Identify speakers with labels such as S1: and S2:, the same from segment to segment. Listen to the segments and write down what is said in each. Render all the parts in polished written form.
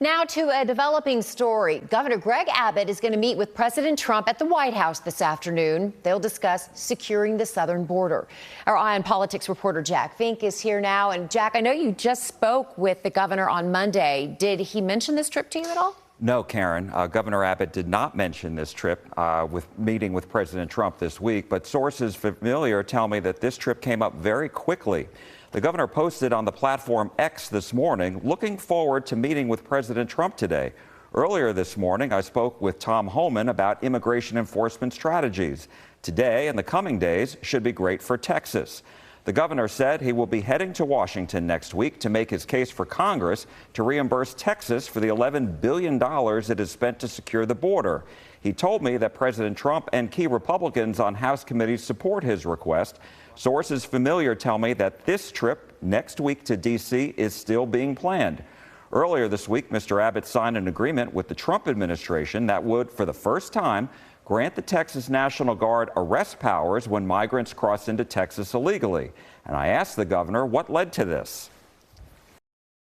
S1: Now to a developing story. Governor Greg Abbott is going to meet with President Trump at the White House this afternoon. They'll discuss securing the southern border. Our Eye on Politics reporter Jack Fink is here now. And Jack, I know you just spoke with the governor on Monday. Did he mention this trip to you at all?
S2: No, Karen. Governor Abbott did not mention this trip with meeting with President Trump this week, but sources familiar tell me that this trip came up very quickly. The governor posted on the platform X this morning, looking forward to meeting with President Trump today. Earlier this morning, I spoke with Tom Homan about immigration enforcement strategies. Today and the coming days should be great for Texas. The governor said he will be heading to Washington next week to make his case for Congress to reimburse Texas for the $11 billion it has spent to secure the border. He told me that President Trump and key Republicans on House committees support his request. Sources familiar tell me that this trip next week to D.C. is still being planned. Earlier this week, Mr. Abbott signed an agreement with the Trump administration that would, for the first time, grant the Texas National Guard arrest powers when migrants cross into Texas illegally. And I asked the governor what led to this.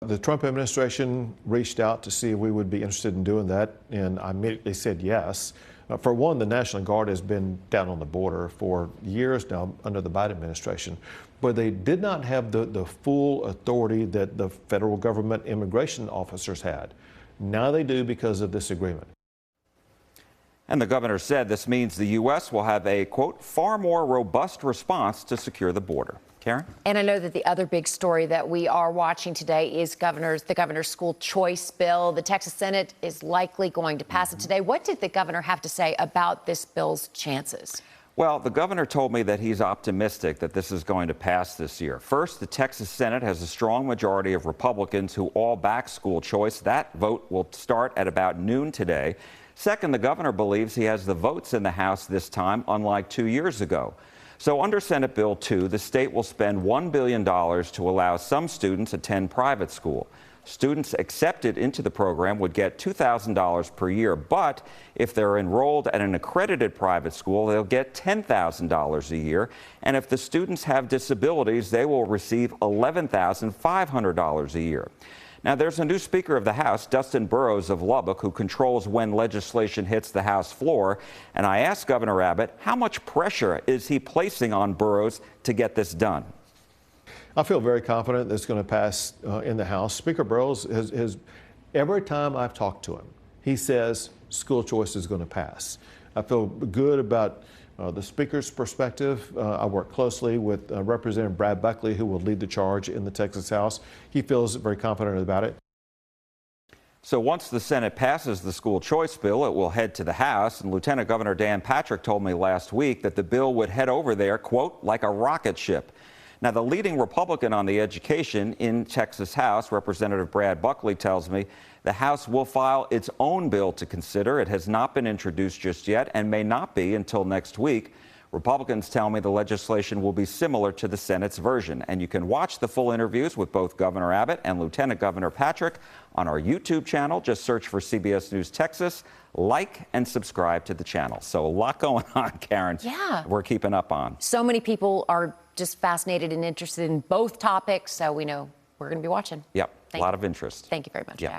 S3: The Trump administration reached out to see if we would be interested in doing that, and I immediately said yes. For one, the National Guard has been down on the border for years now under the Biden administration, but they did not have the full authority that the federal government immigration officers had. Now they do because of this agreement.
S2: And the governor said this means the U.S. will have a, quote, far more robust response to secure the border. Karen?
S1: And I know that the other big story that we are watching today is the governor's school choice bill. The Texas Senate is likely going to pass it today. What did the governor have to say about this bill's chances?
S2: Well, the governor told me that he's optimistic that this is going to pass this year. First, the Texas Senate has a strong majority of Republicans who all back school choice. That vote will start at about noon today. Second, the governor believes he has the votes in the House this time, unlike 2 years ago. So under Senate Bill 2, the state will spend $1 billion to allow some students attend private school. Students accepted into the program would get $2,000 per year, but if they're enrolled at an accredited private school, they'll get $10,000 a year. And if the students have disabilities, they will receive $11,500 a year. Now, there's a new Speaker of the House, Dustin Burrows of Lubbock, who controls when legislation hits the House floor. And I asked Governor Abbott, how much pressure is he placing on Burrows to get this done?
S3: I feel very confident that it's going to pass in the House. Speaker Burrows has, every time I've talked to him, he says school choice is going to pass. I feel good about the Speaker's perspective. I work closely with Representative Brad Buckley, who will lead the charge in the Texas House. He feels very confident about it.
S2: So once the Senate passes the school choice bill, it will head to the House. And Lieutenant Governor Dan Patrick told me last week that the bill would head over there, quote, like a rocket ship. Now, the leading Republican on the education in Texas House, Representative Brad Buckley, tells me the House will file its own bill to consider. It has not been introduced just yet and may not be until next week. Republicans tell me the legislation will be similar to the Senate's version. And you can watch the full interviews with both Governor Abbott and Lieutenant Governor Patrick on our YouTube channel. Just search for CBS News Texas, like and subscribe to the channel. So a lot going on, Karen.
S1: Yeah.
S2: We're keeping up on.
S1: So many people are just fascinated and interested in both topics, so we know we're going to be watching.
S2: Yep, a lot of interest.
S1: Thank you very much, Jack.